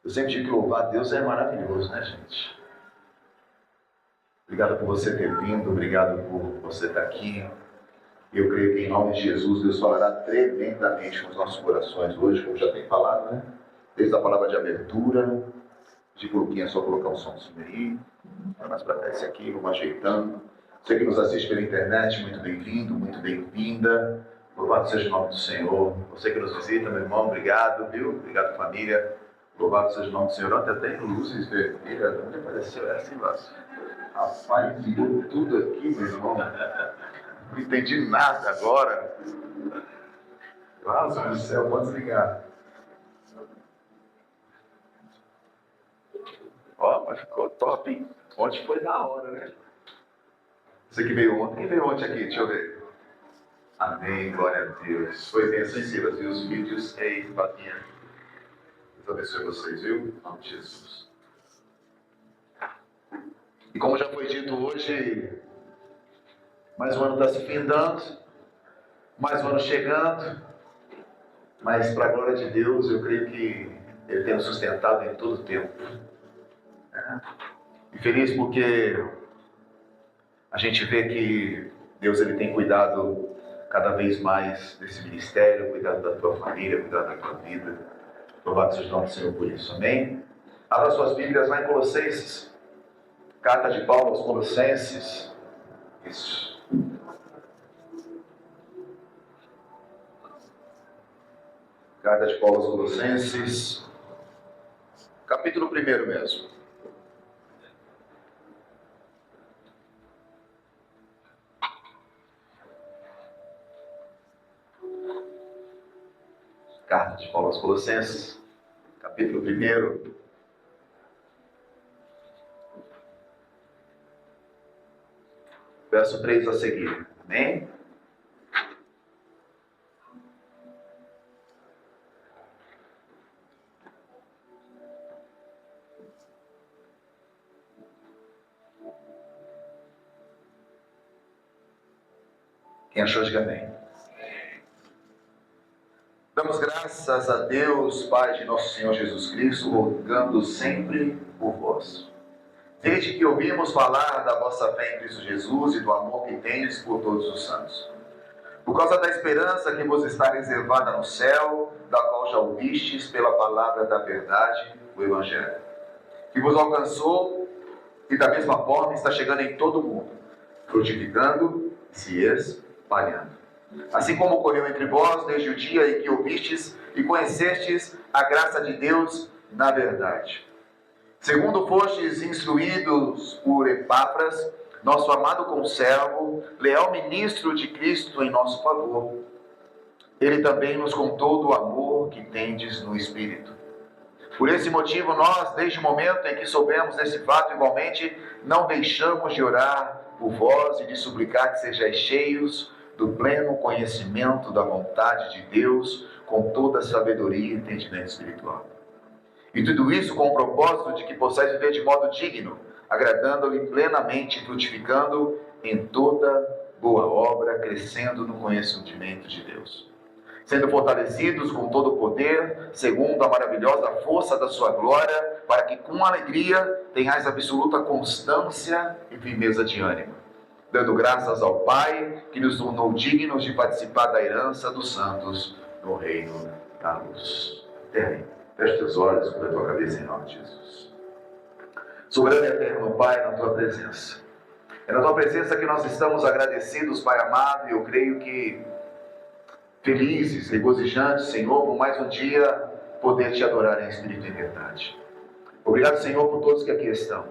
Eu sempre digo que louvar a Deus é maravilhoso, né, gente? Obrigado por você ter vindo, obrigado por você estar aqui. Eu creio que em nome de Jesus, Deus falará tremendamente nos nossos corações hoje, como já tem falado, né? Desde a palavra de abertura, de Luquinha, só colocar um somzinho aí, mais para cá esse aqui, vamos ajeitando. Você que nos assiste pela internet, muito bem-vindo, muito bem-vinda. Louvado seja o nome do Senhor. Você que nos visita, meu irmão, obrigado, viu? Obrigado, família. Louvado seja o nome do Senhor. Ontem até tem luzes vermelhas, onde apareceu essa, hein, Vasco? Rapaz, virou tudo aqui, meu irmão. Não entendi nada agora. Vaso do céu, pode desligar. Ó, mas ficou top, hein? Ontem foi da hora, né? Você que veio ontem, quem veio ontem aqui? Deixa eu ver. Amém, glória a Deus. Foi bênção em Silas, viu? Os vídeos, ei, batinha. Deus abençoe vocês, viu? Em nome de Jesus. E como já foi dito hoje, mais um ano está se findando, mais um ano chegando, mas para a glória de Deus, eu creio que Ele tem nos sustentado em todo o tempo. E feliz porque a gente vê que Deus ele tem cuidado cada vez mais desse ministério, cuidado da tua família, cuidado da tua vida. Louvado seja o nome do Senhor por isso, amém? Abra suas Bíblias lá em Colossenses, carta de Paulo aos Colossenses. Isso. Carta de Paulo aos Colossenses, capítulo 1 mesmo. Carta de Paulo aos Colossenses, capítulo 1. Verso 3 a seguir. Amém? Quem achou, diga amém. Damos graças a Deus, Pai de nosso Senhor Jesus Cristo, rogando sempre por vós. Desde que ouvimos falar da vossa fé em Cristo Jesus e do amor que tendes por todos os santos. Por causa da esperança que vos está reservada no céu, da qual já ouvistes pela palavra da verdade, o Evangelho, que vos alcançou e da mesma forma está chegando em todo o mundo, frutificando e se espalhando. Assim como ocorreu entre vós desde o dia em que ouvistes e conhecestes a graça de Deus na verdade. Segundo fostes instruídos por Epáfras, nosso amado conservo, leal ministro de Cristo em nosso favor. Ele também nos contou do amor que tendes no Espírito. Por esse motivo, nós, desde o momento em que soubemos desse fato, igualmente, não deixamos de orar por vós e de suplicar que sejais cheios do pleno conhecimento da vontade de Deus, com toda a sabedoria e entendimento espiritual. E tudo isso com o propósito de que possais viver de modo digno, agradando-lhe plenamente, frutificando em toda boa obra, crescendo no conhecimento de Deus. Sendo fortalecidos com todo o poder, segundo a maravilhosa força da sua glória, para que com alegria tenhais absoluta constância e firmeza de ânimo, dando graças ao Pai, que nos tornou dignos de participar da herança dos santos no reino da luz. Terem. Feche teus olhos sobre a tua cabeça em nome de Jesus. Soberano e eterno Pai, na tua presença. É na tua presença que nós estamos agradecidos, Pai amado, e eu creio que felizes, regozijantes, Senhor, por mais um dia poder te adorar em espírito e em verdade. Obrigado, Senhor, por todos que aqui estão.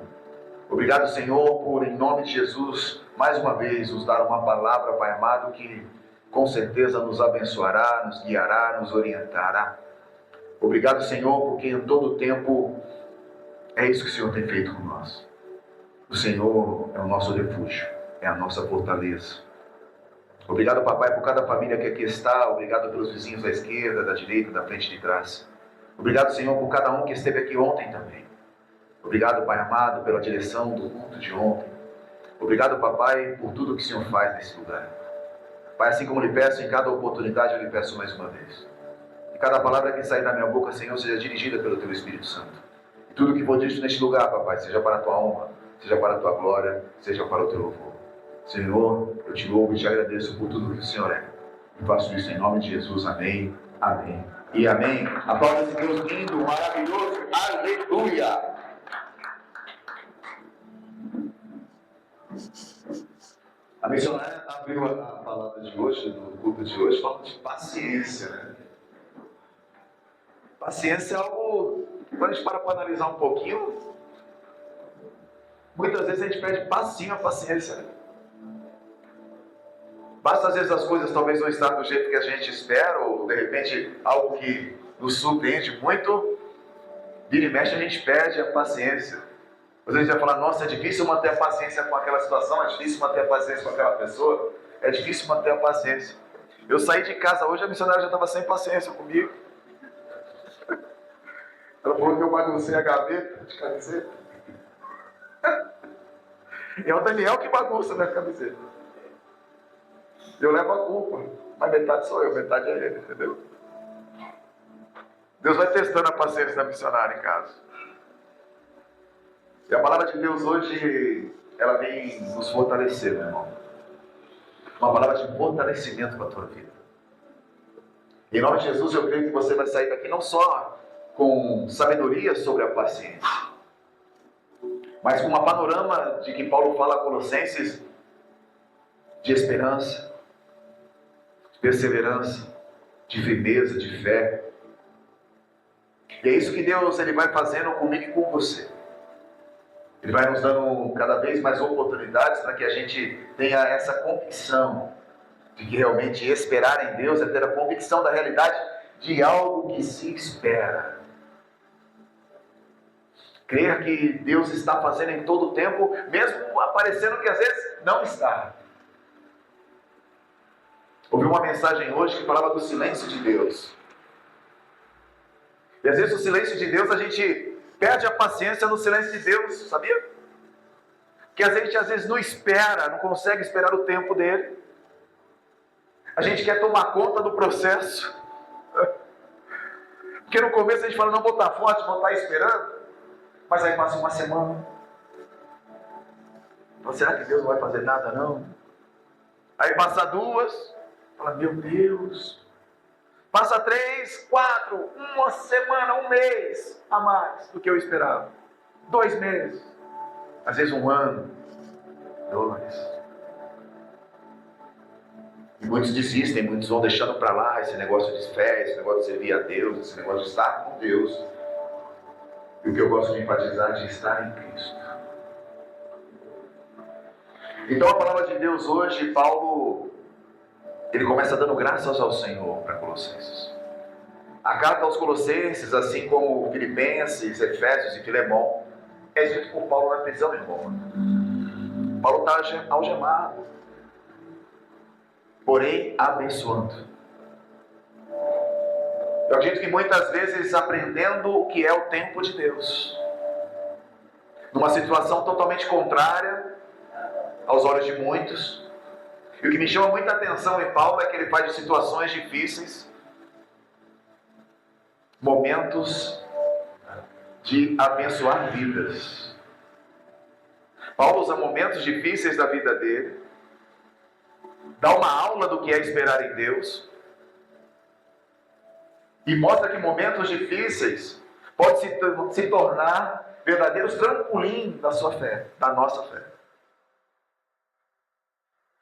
Obrigado, Senhor, por, em nome de Jesus, mais uma vez, nos dar uma palavra, Pai amado, que com certeza nos abençoará, nos guiará, nos orientará. Obrigado, Senhor, porque em todo o tempo é isso que o Senhor tem feito com nós. O Senhor é o nosso refúgio, é a nossa fortaleza. Obrigado, papai, por cada família que aqui está. Obrigado pelos vizinhos da esquerda, da direita, da frente e de trás. Obrigado, Senhor, por cada um que esteve aqui ontem também. Obrigado, Pai amado, pela direção do culto de ontem. Obrigado, papai, por tudo que o Senhor faz nesse lugar. Pai, assim como lhe peço em cada oportunidade, eu lhe peço mais uma vez. cada palavra que sair da minha boca, Senhor, seja dirigida pelo Teu Espírito Santo. E tudo que for dito neste lugar, Papai, seja para a Tua honra, seja para a Tua glória, seja para o Teu louvor. Senhor, eu te louvo e te agradeço por tudo que o Senhor é. E faço isso em nome de Jesus. Amém, amém e amém. Aplauda esse Deus lindo, maravilhoso. Aleluia! A missionária abriu a palavra de hoje, do culto de hoje, falando de paciência, né? Paciência é algo, quando a gente para analisar um pouquinho, muitas vezes a gente pede paciência, né? Basta às vezes as coisas talvez não estar do jeito que a gente espera, ou de repente algo que nos surpreende muito, vira e mexe a gente perde a paciência. Às vezes a gente vai falar, nossa, é difícil manter a paciência com aquela situação, é difícil manter a paciência com aquela pessoa, é difícil manter a paciência. Eu saí de casa hoje, a missionária já estava sem paciência comigo. Ela falou que eu baguncei a gaveta de camiseta. E é o Daniel que bagunça a minha camiseta. Eu levo a culpa, mas metade sou eu, metade é ele, entendeu? Deus vai testando a paciência da missionária em casa. E a palavra de Deus hoje, ela vem nos fortalecer, meu irmão. Uma palavra de fortalecimento para a tua vida. Em nome de Jesus, eu creio que você vai sair daqui não só com sabedoria sobre a paciência, mas com uma panorama de que Paulo fala a Colossenses de esperança, de perseverança, de firmeza, de fé. E é isso que Deus ele vai fazendo comigo e com você. Ele vai nos dando cada vez mais oportunidades para que a gente tenha essa convicção de que realmente esperar em Deus é ter a convicção da realidade de algo que se espera. Crer que Deus está fazendo em todo o tempo, mesmo aparecendo que às vezes não está. Ouvi uma mensagem hoje que falava do silêncio de Deus. E às vezes o silêncio de Deus, a gente perde a paciência no silêncio de Deus, sabia? Que a gente às vezes não espera, não consegue esperar o tempo dele. A gente quer tomar conta do processo. Porque no começo a gente fala, não, vou estar forte, vou estar esperando. Mas aí passa uma semana. Então, será que Deus não vai fazer nada não? Aí passa 2, fala, meu Deus. Passa 3, 4, uma semana, um mês a mais do que eu esperava. 2 meses. Às vezes 1 ano. 2. E muitos desistem, muitos vão deixando para lá esse negócio de fé, esse negócio de servir a Deus, esse negócio de estar com Deus. E o que eu gosto de enfatizar é de estar em Cristo. Então a palavra de Deus hoje, Paulo, ele começa dando graças ao Senhor para Colossenses. A carta aos Colossenses, assim como Filipenses, Efésios e Filemão, é escrito por Paulo na prisão em Roma. Paulo está algemado, porém abençoando. Eu acredito que muitas vezes aprendendo o que é o tempo de Deus, numa situação totalmente contrária aos olhos de muitos. E o que me chama muita atenção em Paulo é que ele faz de situações difíceis momentos de abençoar vidas. Paulo usa momentos difíceis da vida dele, dá uma aula do que é esperar em Deus e mostra que momentos difíceis podem se tornar verdadeiros trampolim da sua fé, da nossa fé.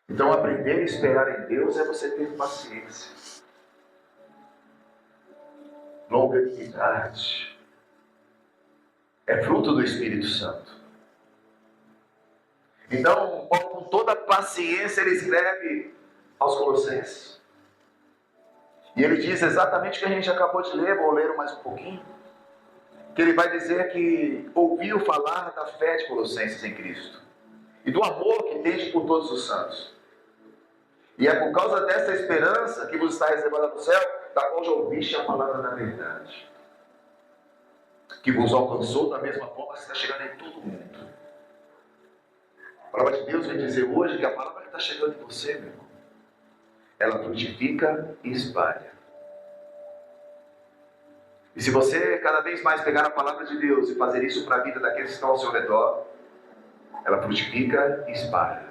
Então aprender a esperar em Deus é você ter paciência, longanimidade. É fruto do Espírito Santo. Então, Paulo, com toda a paciência, ele escreve aos Colossenses. E ele diz exatamente o que a gente acabou de ler, vou ler mais um pouquinho. Que ele vai dizer que ouviu falar da fé de Colossenses em Cristo. E do amor que tende por todos os santos. E é por causa dessa esperança que vos está reservada no céu, da qual já ouviste a palavra da verdade. Que vos alcançou da mesma forma que está chegando em todo mundo. A palavra de Deus vem dizer hoje que a palavra que está chegando em você, meu irmão, ela frutifica e espalha. E se você cada vez mais pegar a palavra de Deus e fazer isso para a vida daqueles que estão ao seu redor, ela frutifica e espalha.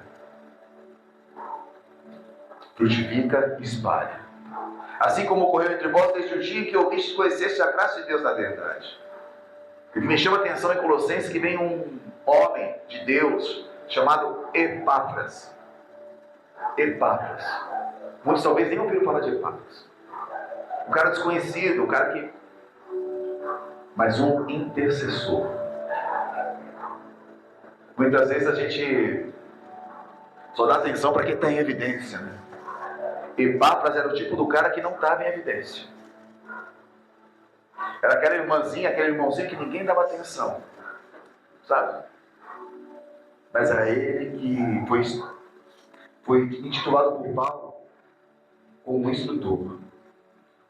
Frutifica e espalha. Assim como ocorreu entre vós desde o dia em que ouvistes e conheceste a graça de Deus na verdade. O que me chama a atenção em Colossenses que vem um homem de Deus chamado Epáfras. Epáfras. Muitos talvez nem ouviram falar de Epáfras. Um cara desconhecido, um cara que... mas um intercessor. Muitas vezes a gente só dá atenção para quem está em evidência, né? Epáfras era o tipo do cara que não estava em evidência. Era aquela irmãzinha, aquele irmãozinho que ninguém dava atenção, sabe? Mas era ele que foi intitulado por Paulo como um instrutor,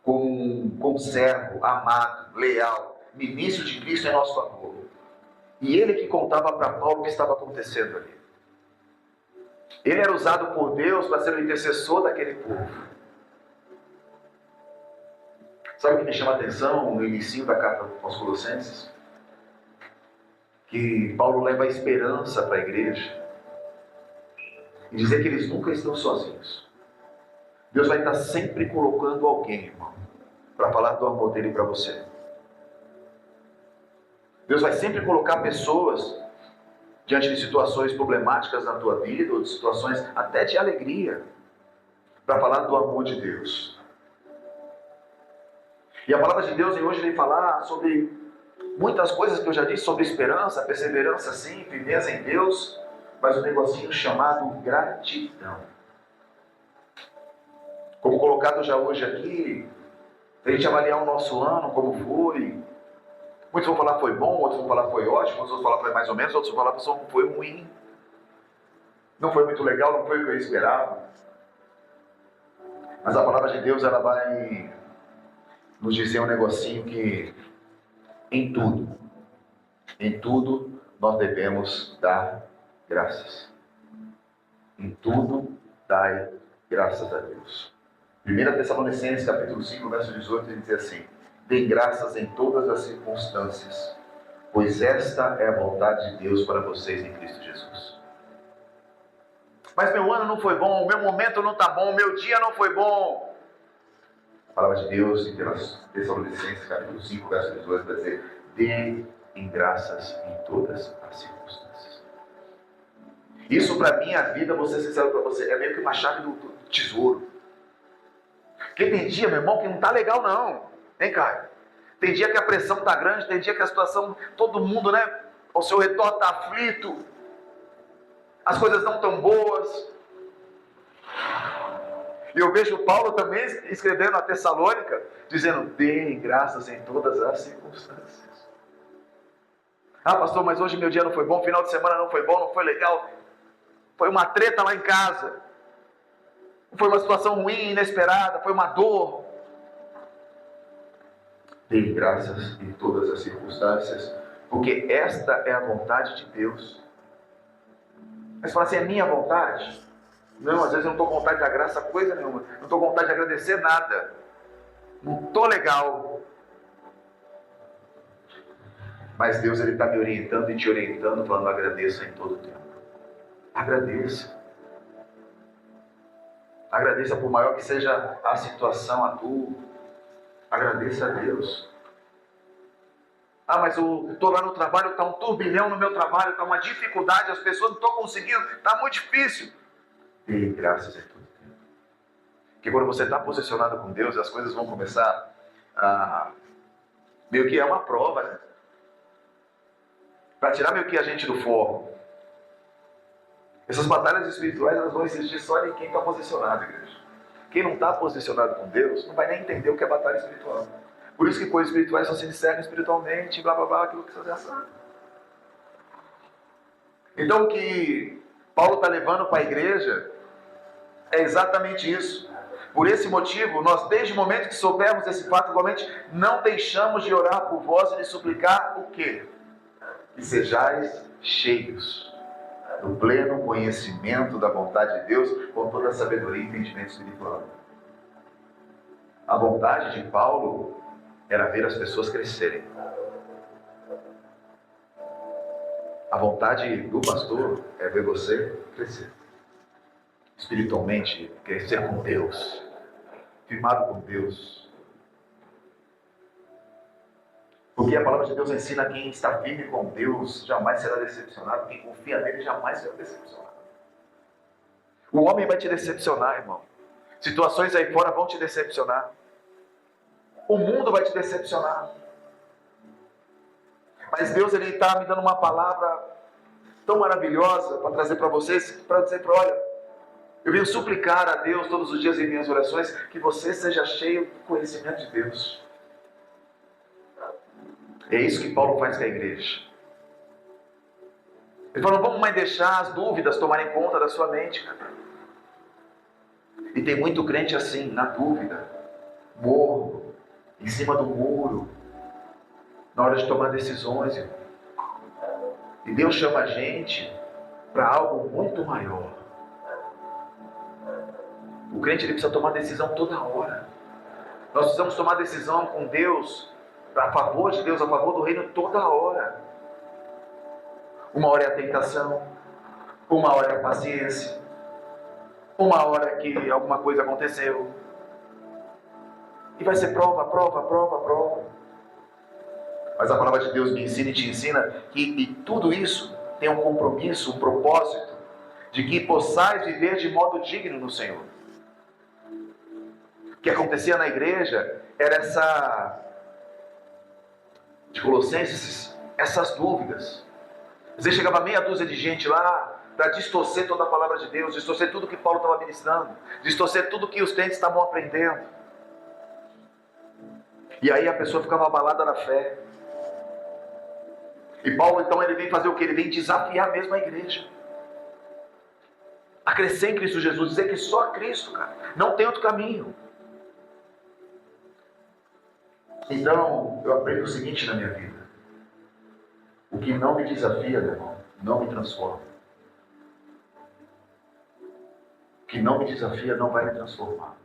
como um servo amado, leal, ministro de Cristo em nosso favor. E ele que contava para Paulo o que estava acontecendo ali. Ele era usado por Deus para ser o intercessor daquele povo. Sabe o que me chama a atenção no início da carta aos Colossenses? Que Paulo leva a esperança para a igreja e dizer que eles nunca estão sozinhos. Deus vai estar sempre colocando alguém, irmão, para falar do amor dele para você. Deus vai sempre colocar pessoas diante de situações problemáticas na tua vida, ou de situações até de alegria, para falar do amor de Deus. E a palavra de Deus hoje vem falar sobre muitas coisas que eu já disse, sobre esperança, perseverança sim, firmeza em Deus, mas um negocinho chamado gratidão. Como colocado já hoje aqui, a gente avaliar o nosso ano, como foi. Muitos vão falar foi bom, outros vão falar foi ótimo, outros vão falar foi mais ou menos, outros vão falar só foi ruim. Não foi muito legal, não foi o que eu esperava. Mas a palavra de Deus, ela vai nos dizer um negocinho que em tudo nós devemos dar graças. Em tudo dai graças a Deus. 1 Tessalonicenses capítulo 5, verso 18, ele diz assim: deem graças em todas as circunstâncias, pois esta é a vontade de Deus para vocês em Cristo Jesus. Mas meu ano não foi bom, meu momento não está bom, meu dia não foi bom. A palavra de Deus em Tessalonicenses capítulo 5, verso 18 vai dizer: deem graças em todas as circunstâncias. Isso para mim, a vida, vou ser sincero para você, é meio que uma chave do tesouro. Porque tem dia, meu irmão, que não está legal não. Hein, Caio? Tem dia que a pressão está grande, tem dia que a situação, todo mundo, né, ao seu redor está aflito. As coisas não estão boas. E eu vejo Paulo também escrevendo a Tessalônica, dizendo: deem graças em todas as circunstâncias. Ah, pastor, mas hoje meu dia não foi bom, final de semana não foi bom, não foi legal. Foi uma treta lá em casa. Foi uma situação ruim, inesperada, foi uma dor. Deem graças em todas as circunstâncias, porque esta é a vontade de Deus. Mas fala assim: é minha vontade? Não, às vezes eu não estou com vontade da graça, coisa nenhuma. Não estou com vontade de agradecer nada. Não estou legal. Mas Deus, Ele está me orientando e te orientando, falando: agradeça em todo o tempo. Agradeça. Agradeça, por maior que seja a situação, a tua. Agradeça a Deus. Ah, mas eu estou lá no trabalho, está um turbilhão no meu trabalho, está uma dificuldade, as pessoas não estão conseguindo, está muito difícil. Dê graças em todo tempo. Porque quando você está posicionado com Deus, as coisas vão começar a... meio que é uma prova, né? Para tirar meio que a gente do foco. Essas batalhas espirituais, elas vão existir só em quem está posicionado, igreja. Quem não está posicionado com Deus, não vai nem entender o que é batalha espiritual. Por isso que coisas espirituais só se discernem espiritualmente, blá blá blá, aquilo que você já sabe. Então o que Paulo está levando para a igreja é exatamente isso. Por esse motivo, nós desde o momento que soubermos esse fato, igualmente, não deixamos de orar por vós e de suplicar o quê? Que sejais cheios do pleno conhecimento da vontade de Deus, com toda a sabedoria e entendimento espiritual. A vontade de Paulo era ver as pessoas crescerem. A vontade do pastor é ver você crescer. Espiritualmente, crescer com Deus, firmado com Deus. Porque a palavra de Deus ensina que quem está firme com Deus jamais será decepcionado. Quem confia nele jamais será decepcionado. O homem vai te decepcionar, irmão. Situações aí fora vão te decepcionar. O mundo vai te decepcionar. Mas Deus, Ele está me dando uma palavra tão maravilhosa para trazer para vocês, para dizer para olha, eu venho suplicar a Deus todos os dias em minhas orações que você seja cheio do conhecimento de Deus. É isso que Paulo faz com a igreja. Ele falou, vamos mais deixar as dúvidas tomarem conta da sua mente, cara. E tem muito crente assim, na dúvida, morno, em cima do muro, na hora de tomar decisões, irmão. E Deus chama a gente para algo muito maior. O crente ele precisa tomar decisão toda hora. Nós precisamos tomar decisão com Deus, a favor de Deus, a favor do reino toda hora. Uma hora é a tentação, uma hora é a paciência, uma hora que alguma coisa aconteceu. E vai ser prova, prova, prova, prova. Mas a palavra de Deus me ensina e te ensina que tudo isso tem um compromisso, um propósito, de que possais viver de modo digno no Senhor. O que acontecia na igreja era de Colossenses, essas dúvidas. Você chegava meia dúzia de gente lá para distorcer toda a palavra de Deus, distorcer tudo que Paulo estava ministrando, distorcer tudo que os crentes estavam aprendendo. E aí a pessoa ficava abalada na fé. E Paulo então ele vem fazer o que? Ele vem desafiar mesmo a igreja a crescer em Cristo Jesus, dizer que só Cristo, cara, não tem outro caminho. Então eu aprendo o seguinte na minha vida: o que não me desafia, meu irmão, não me transforma. O que não me desafia não vai me transformar.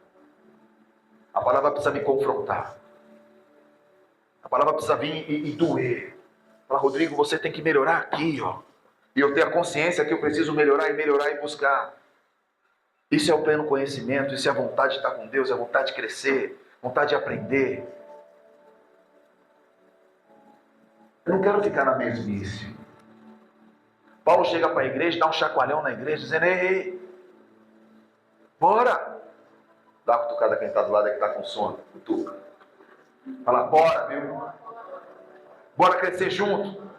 A palavra precisa me confrontar. A palavra precisa vir e doer. Fala, Rodrigo, você tem que melhorar aqui, ó. E eu tenho a consciência que eu preciso melhorar e buscar. Isso é o pleno conhecimento, isso é a vontade de estar com Deus, é a vontade de crescer, vontade de aprender. Eu não quero ficar na mesmice. Paulo chega para a igreja, dá um chacoalhão na igreja, dizendo, ei, bora. Dá uma cutucada quem está do lado, que está com sono, cutuca. Fala, bora, viu? Bora crescer junto.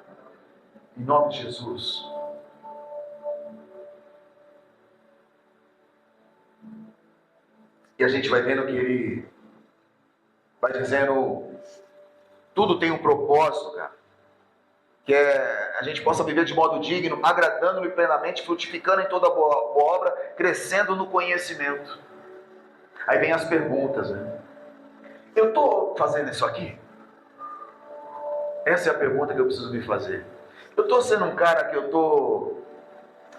Em nome de Jesus. E a gente vai vendo que ele vai dizendo, tudo tem um propósito, cara. Que é a gente possa viver de modo digno, agradando-lhe plenamente, frutificando em toda boa obra, crescendo no conhecimento. Aí vem as perguntas, né? Eu estou fazendo isso aqui? Essa é a pergunta que eu preciso me fazer. Eu estou sendo um cara que eu estou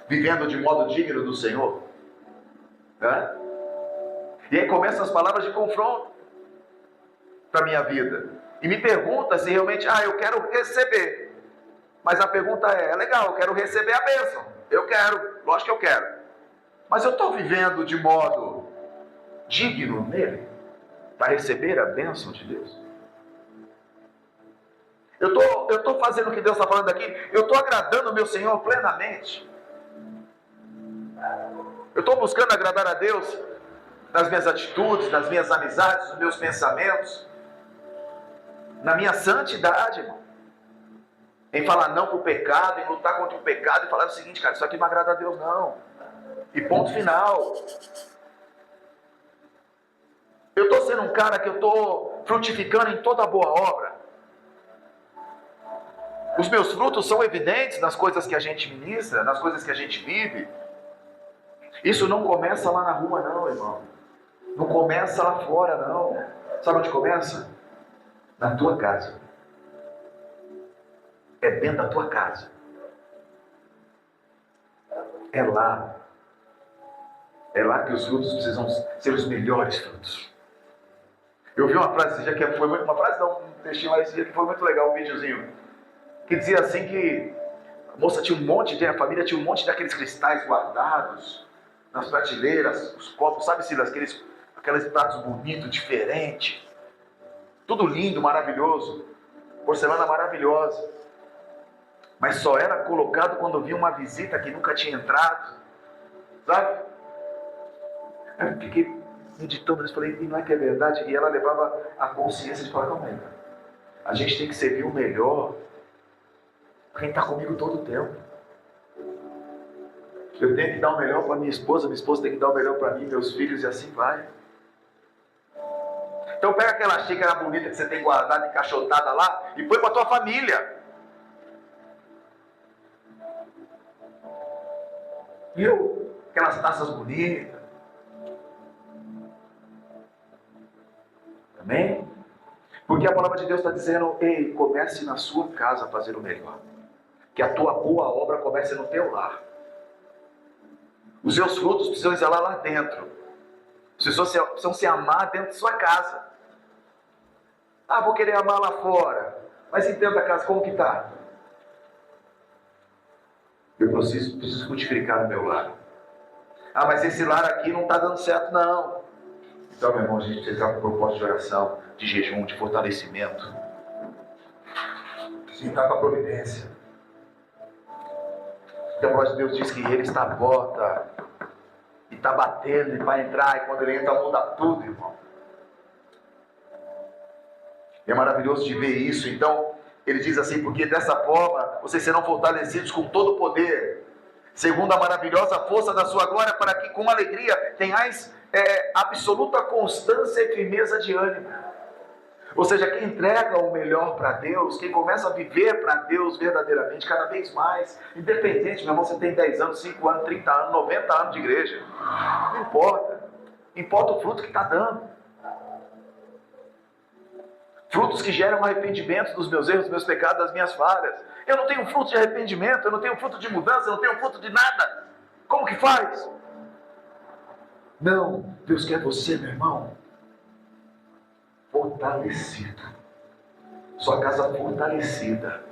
vivendo de modo digno do Senhor? Né? E aí começam as palavras de confronto para a minha vida. E me pergunta se realmente, eu quero receber. Mas a pergunta é legal, eu quero receber a bênção. Eu quero, lógico que eu quero. Mas eu estou vivendo de modo digno nele para receber a bênção de Deus? Eu estou fazendo o que Deus está falando aqui? Eu estou agradando o meu Senhor plenamente? Eu estou buscando agradar a Deus nas minhas atitudes, nas minhas amizades, nos meus pensamentos, na minha santidade, irmão? Em falar não para o pecado, em lutar contra o pecado e falar o seguinte, cara, isso aqui não agrada a Deus não. E ponto final. Eu estou sendo um cara que eu estou frutificando em toda boa obra. Os meus frutos são evidentes nas coisas que a gente ministra, nas coisas que a gente vive. Isso não começa lá na rua não, irmão. Não começa lá fora não. Sabe onde começa? Na tua casa. É dentro da tua casa. É lá. É lá que os frutos precisam ser os melhores frutos. Eu vi uma frase esse dia que foi muito, uma frase não, um textinho lá esse dia que foi muito legal, um videozinho, que dizia assim que a moça tinha um monte, a família tinha um monte daqueles cristais guardados nas prateleiras, os copos, sabe, Silas, aqueles pratos bonitos, diferentes, tudo lindo, maravilhoso, porcelana maravilhosa, mas só era colocado quando vinha uma visita que nunca tinha entrado, sabe? Eu fiquei meditando nisso, falei, e não é que é verdade? E ela levava a consciência de falar, calma aí, a gente tem que servir o melhor quem está comigo todo o tempo. Eu tenho que dar o melhor para minha esposa tem que dar o melhor para mim, meus filhos, e assim vai. Então pega aquela xícara bonita que você tem guardada, encaixotada lá, e põe para a tua família. Viu? Aquelas taças bonitas. Amém? Porque a palavra de Deus está dizendo, ei, comece na sua casa a fazer o melhor. Que a tua boa obra comece no teu lar. Os seus frutos precisam exalar lá dentro. As pessoas precisam se amar dentro de sua casa. Ah, vou querer amar lá fora. Mas e dentro da casa, como que está? Eu preciso frutificar no meu lar. Ah, mas esse lar aqui não está dando certo, não. Então, meu irmão, a gente precisa ter um propósito de oração, de jejum, de fortalecimento. Sim, está com a providência. Então, a palavra de Deus diz que Ele está à porta, e está batendo, e vai entrar, e quando Ele entra, muda tudo, irmão. E é maravilhoso de ver isso. Então, Ele diz assim, porque dessa forma, vocês serão fortalecidos com todo o poder, segundo a maravilhosa força da sua glória, para que com alegria tenhais absoluta constância e firmeza de ânimo. Ou seja, quem entrega o melhor para Deus, quem começa a viver para Deus verdadeiramente, cada vez mais, independente, meu irmão, você tem 10 anos, 5 anos, 30 anos, 90 anos de igreja, não importa, importa o fruto que está dando. Frutos que geram arrependimento dos meus erros, dos meus pecados, das minhas falhas. Eu não tenho fruto de arrependimento, eu não tenho fruto de mudança, eu não tenho fruto de nada. Como que faz? Não, Deus quer você, meu irmão, fortalecido. Sua casa fortalecida.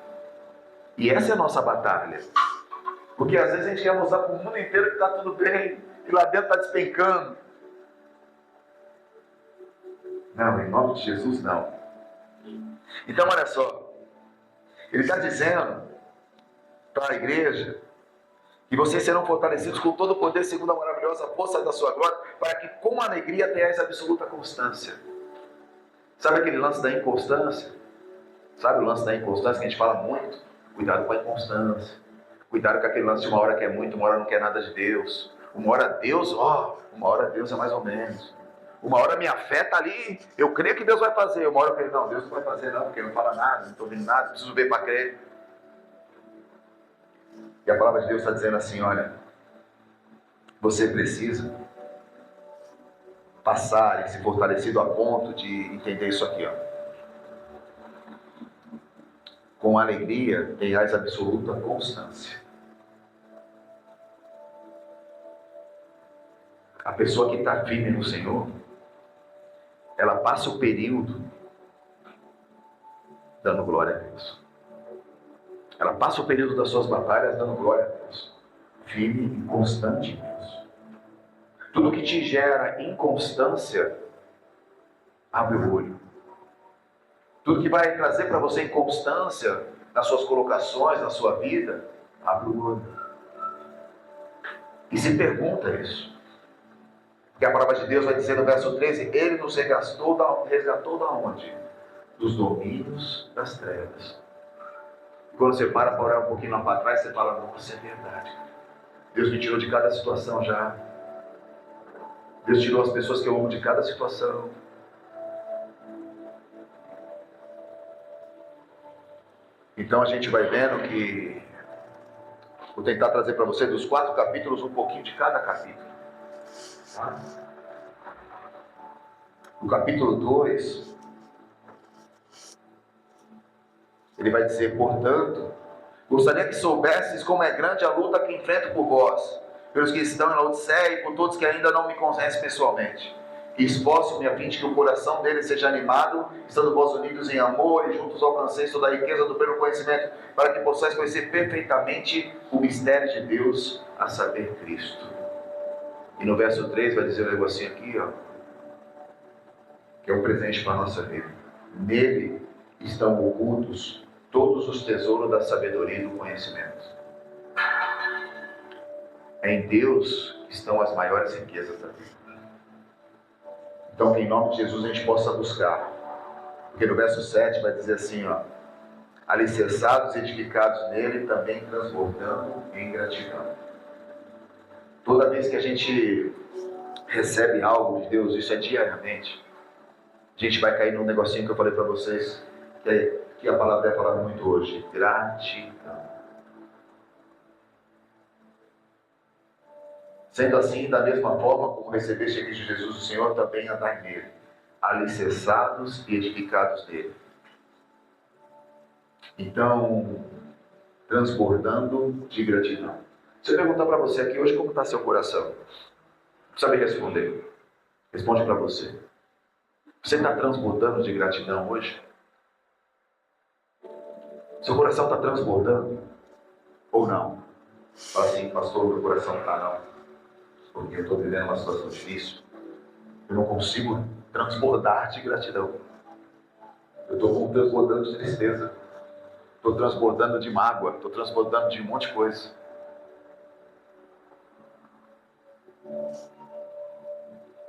E essa é a nossa batalha. Porque às vezes a gente quer mostrar para o mundo inteiro que está tudo bem, e lá dentro está despencando. Não, em nome de Jesus, não. Então, olha só. Ele está dizendo para a igreja que vocês serão fortalecidos com todo o poder segundo a maravilhosa força da sua glória, para que com alegria tenhais absoluta constância. Sabe aquele lance da inconstância? Sabe o lance da inconstância que a gente fala muito? Cuidado com a inconstância. Cuidado com aquele lance de uma hora quer muito, uma hora não quer nada de Deus. Uma hora Deus, uma hora Deus é mais ou menos. Uma hora minha fé está ali, eu creio que Deus vai fazer. Uma hora eu creio, não, Deus não vai fazer não, porque não fala nada, não estou ouvindo nada, preciso ver para crer. E a palavra de Deus está dizendo assim, olha, você precisa passar e se fortalecido a ponto de entender isso aqui, ó. Com alegria tenhais absoluta constância. A pessoa que está firme no Senhor, ela passa o período dando glória a Deus. Ela passa o período das suas batalhas dando glória a Deus. Firme e constante em Deus. Tudo que te gera inconstância, abre o olho. Tudo que vai trazer para você inconstância nas suas colocações, na sua vida, abre o olho. E se pergunta isso. Porque a palavra de Deus vai dizer no verso 13, Ele nos resgatou da onde? Dos domínios das trevas. E quando você para olhar um pouquinho lá para trás, você fala, nossa, é verdade. Deus me tirou de cada situação já. Deus tirou as pessoas que eu amo de cada situação. Então a gente vai vendo que vou tentar trazer para você dos 4 capítulos um pouquinho de cada capítulo. Tá? No capítulo 2, ele vai dizer, portanto, gostaria que soubesses como é grande a luta que enfrento por vós, pelos que estão em Laodiceia e por todos que ainda não me conhecem pessoalmente. e esforço-me a fim de que o coração dele seja animado, estando vós unidos em amor e juntos alcanceis toda a riqueza do pleno conhecimento, para que possais conhecer perfeitamente o mistério de Deus, a saber, Cristo. E no verso 3 vai dizer um negocinho aqui, ó, que é um presente para a nossa vida. Nele estão ocultos todos os tesouros da sabedoria e do conhecimento. É em Deus que estão as maiores riquezas da vida. Então, que em nome de Jesus a gente possa buscar. Porque no verso 7 vai dizer assim, ó, alicerçados e edificados nele, também transbordando em gratidão. Toda vez que a gente recebe algo de Deus, isso é diariamente, a gente vai cair num negocinho que eu falei para vocês, que a palavra é falada muito hoje, gratidão. Sendo assim, da mesma forma como recebeste a Cristo Jesus, o Senhor também andai nele, alicerçados e edificados nele. Então, transbordando de gratidão. Se eu perguntar para você aqui hoje como está seu coração, não sabe responder. Responde para você. Você está transbordando de gratidão hoje? Seu coração está transbordando? Ou não? Fala assim, pastor, meu coração não está não. Porque eu estou vivendo uma situação difícil. Eu não consigo transbordar de gratidão. Eu estou transbordando de tristeza. Estou transbordando de mágoa. Estou transbordando de um monte de coisa.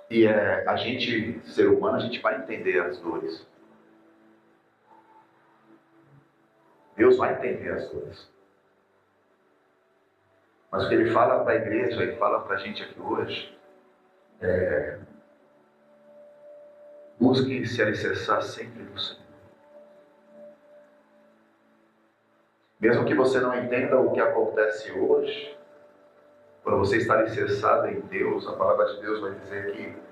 E a gente, ser humano, a gente vai entender as dores. Deus vai entender as dores. Mas o que ele fala para a igreja, ele fala para a gente aqui hoje, busque se alicerçar sempre no Senhor. Mesmo que você não entenda o que acontece hoje, quando você está alicerçado em Deus, a palavra de Deus vai dizer que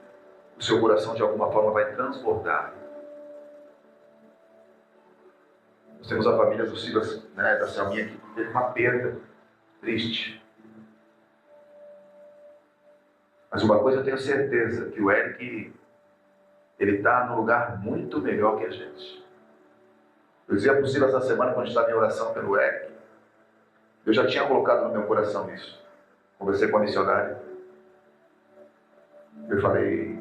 o seu coração de alguma forma vai transbordar. Nós temos a família do Silas, da Selminha, que teve uma perda triste. Mas uma coisa eu tenho certeza, que o Eric, ele está num lugar muito melhor que a gente. Eu dizia para o Silas na semana, quando a gente estava em oração pelo Eric, eu já tinha colocado no meu coração isso. Conversei com a missionária. Eu falei,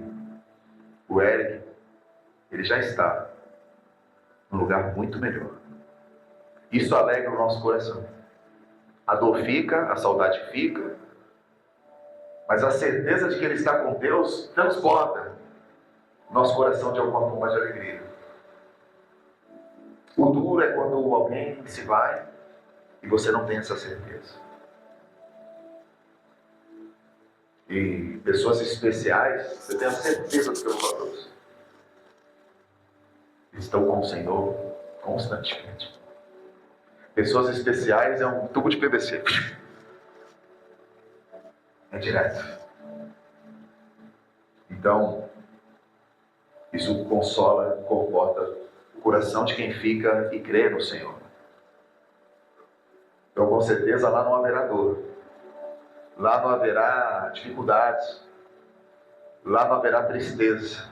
o Eric, ele já está num lugar muito melhor. Isso alegra o nosso coração. A dor fica, a saudade fica, mas a certeza de que ele está com Deus transborda nosso coração de alguma forma de alegria. O duro é quando alguém se vai e você não tem essa certeza. E pessoas especiais, eu tenho a certeza do que eu vou falar para você, estão com o Senhor constantemente. Pessoas especiais é um tubo de PVC. É direto. Então, isso consola, conforta o coração de quem fica e crê no Senhor. Então, com certeza, lá não haverá dor. Lá não haverá dificuldades. Lá não haverá tristeza.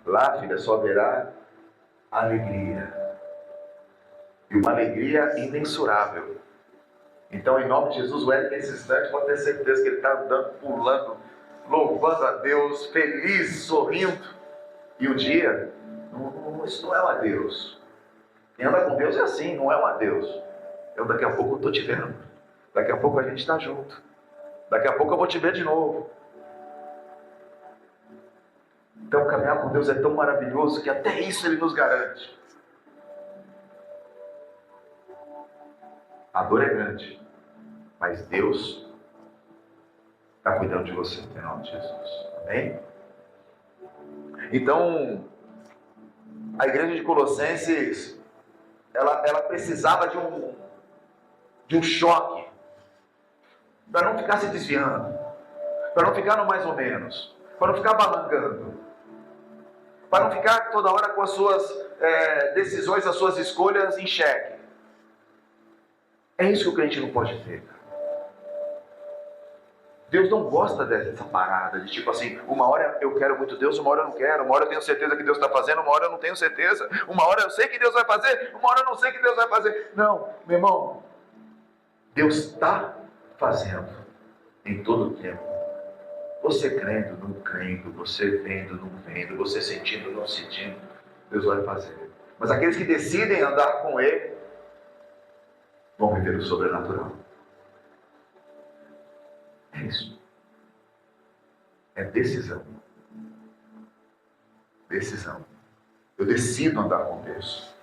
Lá, filha, só haverá alegria. E uma alegria imensurável. Então, em nome de Jesus, o Eric, nesse instante, pode ter certeza que ele está andando, pulando, louvando a Deus, feliz, sorrindo. E um dia, isso não é um adeus. Quem anda com Deus é assim, não é um adeus. Daqui a pouco eu estou te vendo. Daqui a pouco a gente está junto. Daqui a pouco eu vou te ver de novo. Então, caminhar com Deus é tão maravilhoso que até isso Ele nos garante. A dor é grande, mas Deus está cuidando de você, em nome de Jesus. Amém? Então, a igreja de Colossenses, ela precisava de um choque, para não ficar se desviando, para não ficar no mais ou menos, para não ficar balangando, para não ficar toda hora com as suas decisões, as suas escolhas em xeque. É isso que o crente não pode ter. Deus não gosta dessa parada de tipo assim, uma hora eu quero muito Deus, uma hora eu não quero, uma hora eu tenho certeza que Deus está fazendo, uma hora eu não tenho certeza, uma hora eu sei que Deus vai fazer, uma hora eu não sei que Deus vai fazer. Não, meu irmão, Deus está fazendo em todo o tempo. Você crendo, não crendo, você vendo, não vendo, você sentindo, não sentindo, Deus vai fazer. Mas aqueles que decidem andar com Ele, vão viver o sobrenatural. É isso. É decisão. Decisão. Eu decido andar com Deus.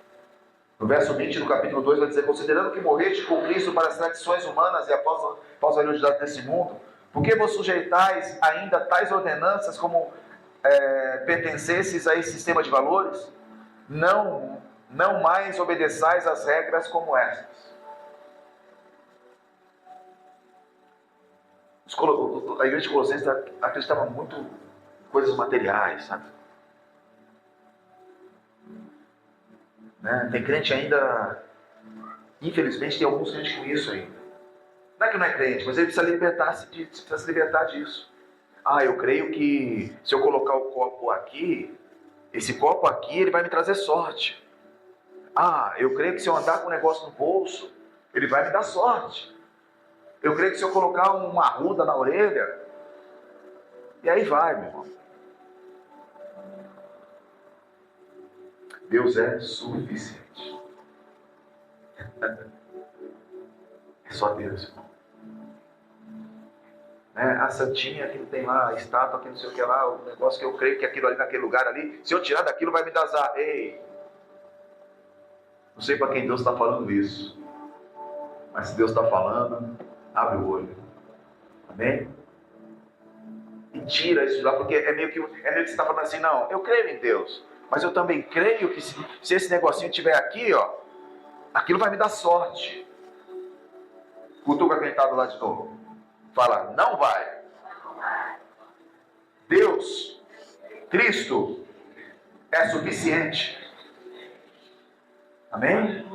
No verso 20 do capítulo 2 vai dizer: considerando que morreste com Cristo para as tradições humanas e a falsa religiosidade desse mundo, por que vos sujeitais ainda a tais ordenanças como pertencesses a esse sistema de valores? Não mais obedeçais às regras como estas. A igreja de Colossenses acreditava muito em coisas materiais, sabe? Né? Tem crente ainda, infelizmente tem alguns crentes com isso ainda. Não é que não é crente, mas ele precisa se libertar disso. Eu creio que se eu colocar o copo aqui, esse copo aqui, ele vai me trazer sorte. Eu creio que se eu andar com o negócio no bolso, ele vai me dar sorte. Eu creio que se eu colocar uma arruda na orelha, e aí vai, meu irmão. Deus é suficiente. É só Deus, irmão. A santinha que tem lá, a estátua que não sei o que lá, o negócio que eu creio que aquilo ali naquele lugar ali, se eu tirar daquilo vai me dar azar. Ei! Não sei para quem Deus está falando isso, mas se Deus está falando, abre o olho. Amém? E tira isso de lá, porque é meio que você está falando assim, não, eu creio em Deus, mas eu também creio que se esse negocinho estiver aqui, aquilo vai me dar sorte. Cutuca quem está do lado de novo. Fala, não vai. Deus, Cristo, é suficiente. Amém?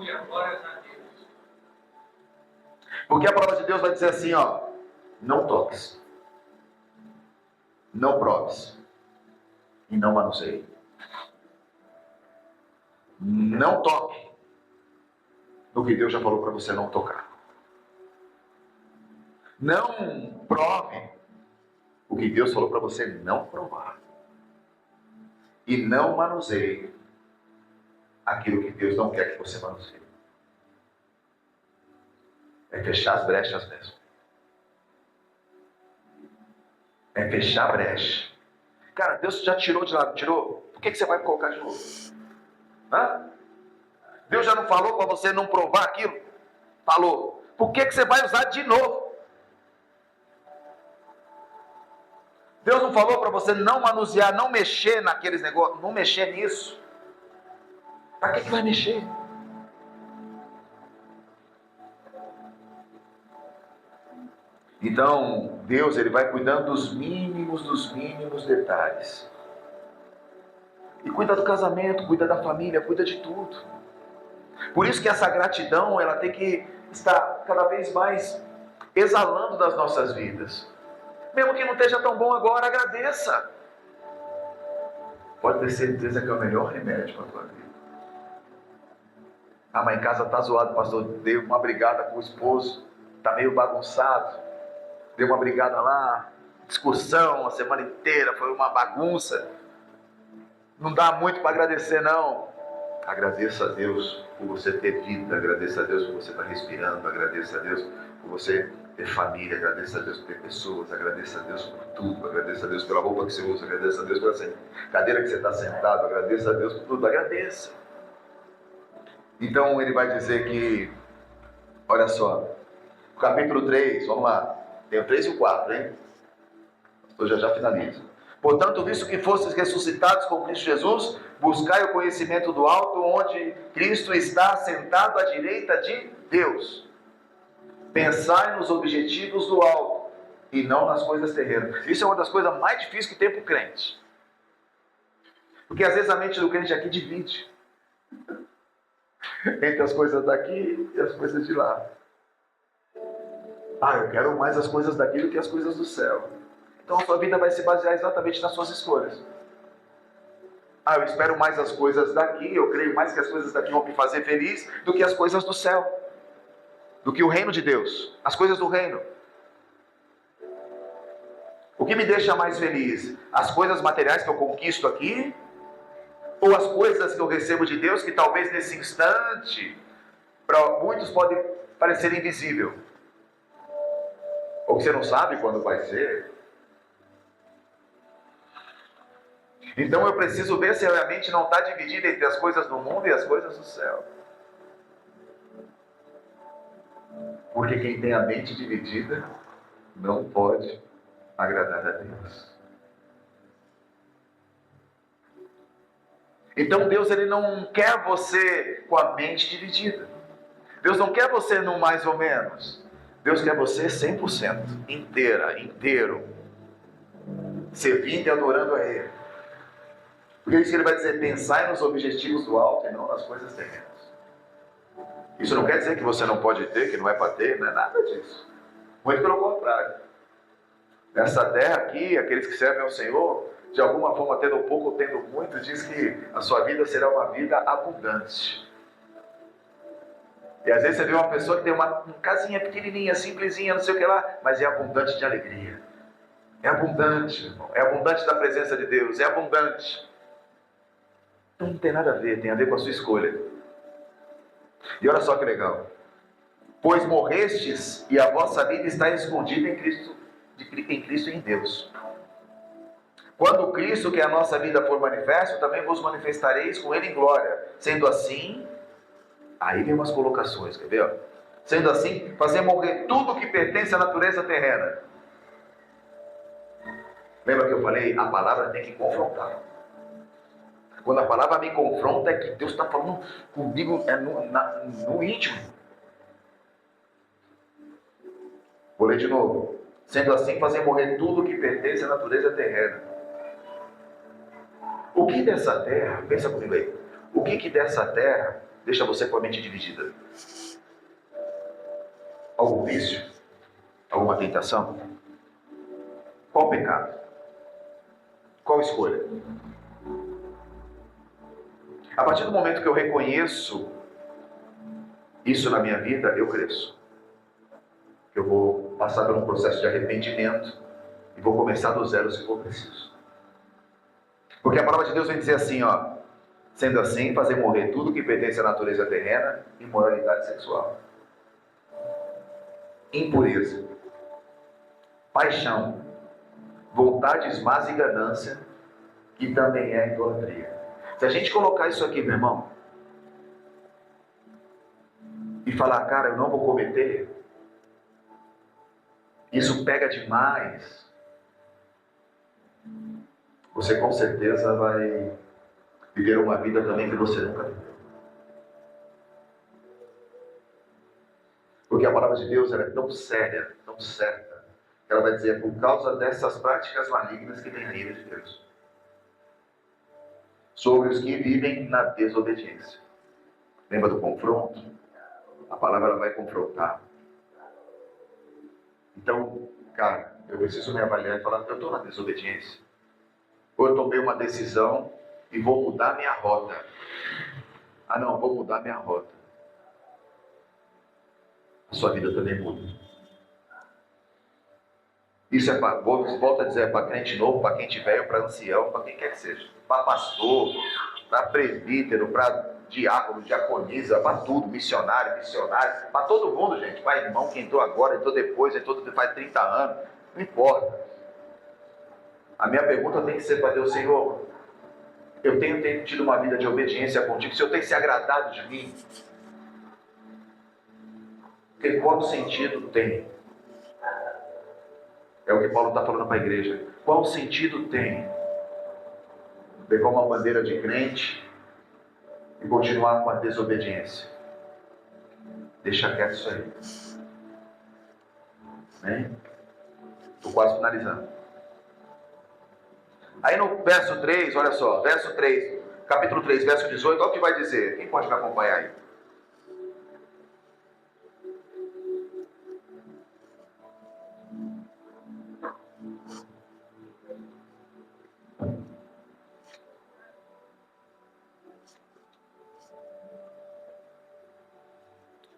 Porque a palavra de Deus vai dizer assim, não toques, não proves e não manuseie. Não toque no que Deus já falou para você não tocar. Não prove o que Deus falou para você não provar. E não manuseie aquilo que Deus não quer que você manuseie. É fechar as brechas mesmo. É fechar a brecha. Cara, Deus já tirou de lá, não tirou? Por que você vai colocar de novo? Deus já não falou para você não provar aquilo? Falou. Por que você vai usar de novo? Deus não falou para você não manusear, não mexer naqueles negócios, não mexer nisso? Para que vai mexer? Então, Deus, Ele vai cuidando dos mínimos detalhes. E cuida do casamento, cuida da família, cuida de tudo. Por isso que essa gratidão, ela tem que estar cada vez mais exalando das nossas vidas. Mesmo que não esteja tão bom agora, agradeça. Pode ter certeza que é o melhor remédio para a tua vida. Mas em casa está zoado, pastor, deu uma brigada com o esposo, está meio bagunçado, deu uma brigada lá, discussão a semana inteira, foi uma bagunça. Não dá muito para agradecer, não. Agradeça a Deus por você ter vida, agradeça a Deus por você estar respirando, agradeça a Deus por você ter família, agradeça a Deus por ter pessoas, agradeça a Deus por tudo, agradeça a Deus pela roupa que você usa, agradeça a Deus pela cadeira que você está sentado, agradeça a Deus por tudo, agradeça. Então ele vai dizer que, olha só, capítulo 3, vamos lá, tem o 3 e o 4, hein? Eu já finalizo. Portanto, visto que fostes ressuscitados com Cristo Jesus, buscai o conhecimento do alto, onde Cristo está sentado à direita de Deus. Pensai nos objetivos do alto e não nas coisas terrenas. Isso é uma das coisas mais difíceis que tem para o crente. Porque às vezes a mente do crente aqui divide entre as coisas daqui e as coisas de lá. Eu quero mais as coisas daqui do que as coisas do céu. Então a sua vida vai se basear exatamente nas suas escolhas. Eu espero mais as coisas daqui, eu creio mais que as coisas daqui vão me fazer feliz do que as coisas do céu, do que o reino de Deus, as coisas do reino. O que me deixa mais feliz? As coisas materiais que eu conquisto aqui? Ou as coisas que eu recebo de Deus, que talvez nesse instante, para muitos pode parecer invisível? Ou que você não sabe quando vai ser? Então eu preciso ver se a minha mente não está dividida entre as coisas do mundo e as coisas do céu. Porque quem tem a mente dividida não pode agradar a Deus. Então Deus, ele não quer você com a mente dividida. Deus não quer você no mais ou menos. Deus quer você 100%, inteiro, servindo e adorando a Ele. Porque isso que Ele vai dizer: pensai nos objetivos do alto e não nas coisas terrenas. Isso não quer dizer que você não pode ter, que não é para ter, não é nada disso. Muito pelo contrário. Nessa terra aqui, aqueles que servem ao Senhor, de alguma forma, tendo pouco ou tendo muito, diz que a sua vida será uma vida abundante. E às vezes você vê uma pessoa que tem uma casinha pequenininha, simplesinha, não sei o que lá, mas é abundante de alegria. É abundante, irmão. É abundante da presença de Deus. É abundante. Não tem nada a ver, tem a ver com a sua escolha. E olha só que legal. Pois morrestes e a vossa vida está escondida em Cristo e em Deus. Quando Cristo, que é a nossa vida, for manifesto, também vos manifestareis com Ele em glória. Sendo assim, aí vem umas colocações, quer ver? Sendo assim, fazer morrer tudo que pertence à natureza terrena. Lembra que eu falei? A palavra tem que confrontar. Quando a palavra me confronta, é que Deus está falando comigo no íntimo. Vou ler de novo. Sendo assim, fazer morrer tudo que pertence à natureza terrena. O que dessa terra, pensa comigo aí, o que dessa terra deixa você com a mente dividida? Algum vício? Alguma tentação? Qual pecado? Qual escolha? A partir do momento que eu reconheço isso na minha vida, eu cresço. Eu vou passar por um processo de arrependimento e vou começar do zero se for preciso. Porque a palavra de Deus vem dizer assim, sendo assim, fazer morrer tudo que pertence à natureza terrena, imoralidade sexual, impureza, paixão, vontades más e ganância, que também é idolatria. Se a gente colocar isso aqui, meu irmão, e falar, cara, eu não vou cometer, isso pega demais, você com certeza vai viver uma vida também que você nunca viveu. Porque a palavra de Deus, ela é tão séria, tão certa, que ela vai dizer, por causa dessas práticas malignas que vem a ira de Deus sobre os que vivem na desobediência. Lembra do confronto? A palavra ela vai confrontar. Então, cara, eu preciso me avaliar e falar, eu estou na desobediência? Ou eu tomei uma decisão e vou mudar minha rota? Não, vou mudar minha rota. A sua vida também muda. Isso é para, volto a dizer, é para crente novo, para quem velho, para ancião, para quem quer que seja. Para pastor, para presbítero, para diácono, diaconisa, para tudo, missionário, para todo mundo, gente. Para irmão que entrou agora, entrou depois, entrou faz 30 anos, não importa. A minha pergunta tem que ser para Deus, Senhor, eu tenho tido uma vida de obediência contigo, o Senhor tem se agradado de mim? Porque qual sentido tem? É o que Paulo está falando para a igreja. Qual sentido tem levar uma bandeira de crente e continuar com a desobediência? Deixa quieto isso aí. Estou quase finalizando. Aí no verso 3, olha só, verso 3, capítulo 3, verso 18, olha o que vai dizer. Quem pode me acompanhar aí?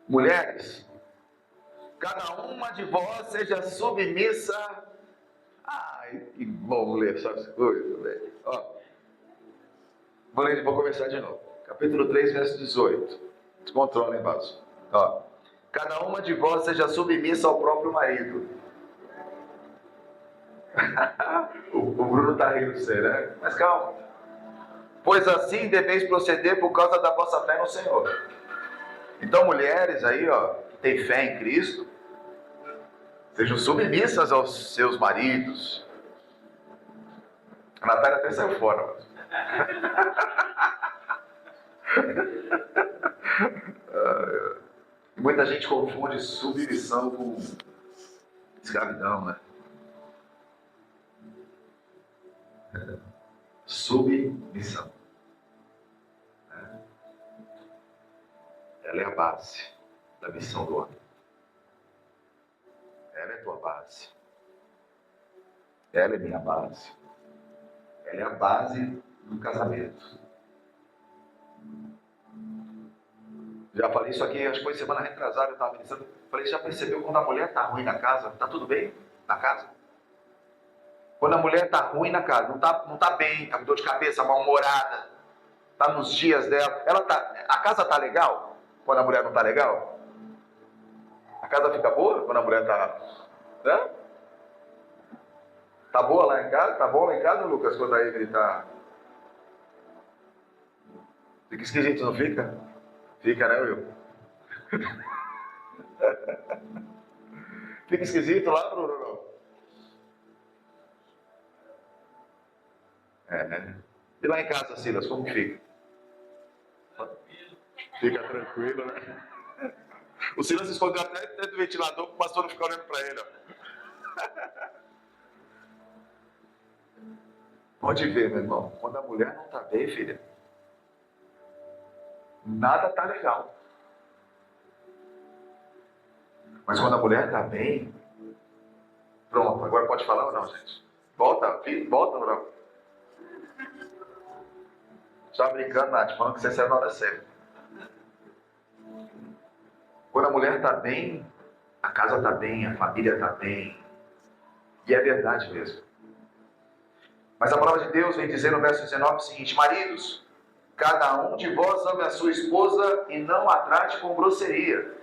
Mulheres, cada uma de vós seja submissa. Ai, que bom ler essas coisas, velho. Ó, vou começar de novo. Capítulo 3, verso 18. Descontrole, vaso. Ó, cada uma de vós seja submissa ao próprio marido. o Bruno tá rindo de você, né? Mas calma. Pois assim deveis proceder por causa da vossa fé no Senhor. Então, mulheres aí, ó, que têm fé em Cristo, sejam submissas aos seus maridos. A Natália até saiu fora. Muita gente confunde submissão com escravidão, né? Submissão. Ela é a base da missão do homem. Ela é tua base. Ela é minha base. Ela é a base do casamento. Já falei isso aqui, acho que foi semana retrasada, eu estava pensando. Falei, já percebeu quando a mulher está ruim na casa? Está tudo bem na casa? Quando a mulher está ruim na casa, não tá bem, está com dor de cabeça, mal-humorada, está nos dias dela. A casa está legal quando a mulher não está legal? A casa fica boa quando a mulher está... Né? Tá boa lá em casa? Tá bom lá em casa, Lucas, quando a Evelyn tá... Fica esquisito, não fica? Fica, né, Will? Fica esquisito lá, Bruno? É. E lá em casa, Silas, como que fica? Fica tranquilo, né? O Silas se escondeu até dentro do ventilador para o pastor não ficar olhando para ele, ó. Pode ver, meu irmão, quando a mulher não está bem, filha, nada está legal. Mas quando a mulher está bem, pronto, agora pode falar ou não, gente? Volta, filho, volta ou não? Estava brincando, Nath, falando que você saiu na hora certa. Quando a mulher está bem, a casa está bem, a família está bem. E é verdade mesmo. Mas a palavra de Deus vem dizer no verso 19 o seguinte: maridos, cada um de vós ame a sua esposa e não a trate com grosseria.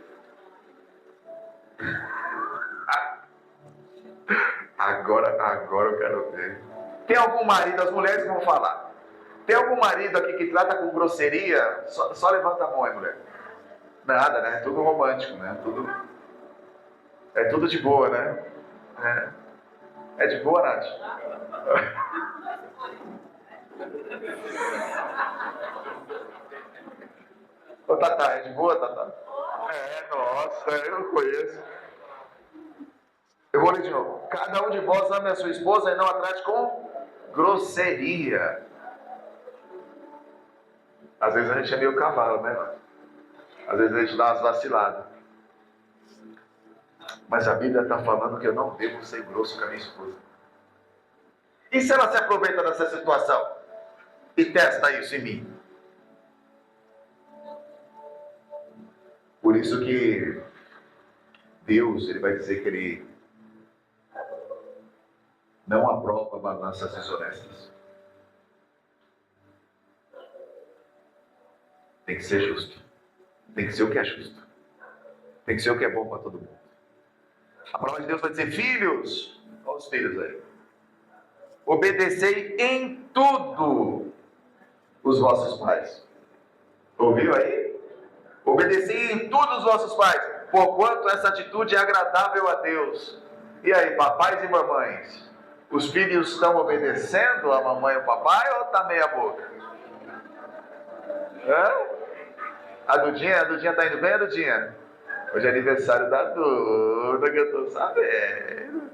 Agora eu quero ver. Tem algum marido, as mulheres vão falar. Tem algum marido aqui que trata com grosseria? Só levanta a mão aí, mulher. Nada, né? Tudo romântico, né? É tudo de boa, né? É de boa, Nath? Ô, Tatá, é de boa, Tatá? Nossa, eu não conheço. Eu vou ler de novo. Cada um de vós ame a sua esposa e não a trate com grosseria. Às vezes a gente é meio cavalo, né, mano? Às vezes a gente dá umas vaciladas. Mas a Bíblia está falando que eu não devo ser grosso com a minha esposa. E se ela se aproveita dessa situação e testa isso em mim? Por isso que Deus, ele vai dizer que ele não aprova balanças desonestas. Tem que ser justo. Tem que ser o que é justo. Tem que ser o que é bom para todo mundo. A palavra de Deus vai dizer: filhos, olha os filhos aí, obedecei em tudo os vossos pais. Ouviu aí? Obedecei em tudo os vossos pais, porquanto essa atitude é agradável a Deus. E aí, papais e mamães, os filhos estão obedecendo a mamãe e o papai ou está meia boca? A Dudinha tá indo bem, a Dudinha? Hoje é aniversário da Duda, que eu tô sabendo.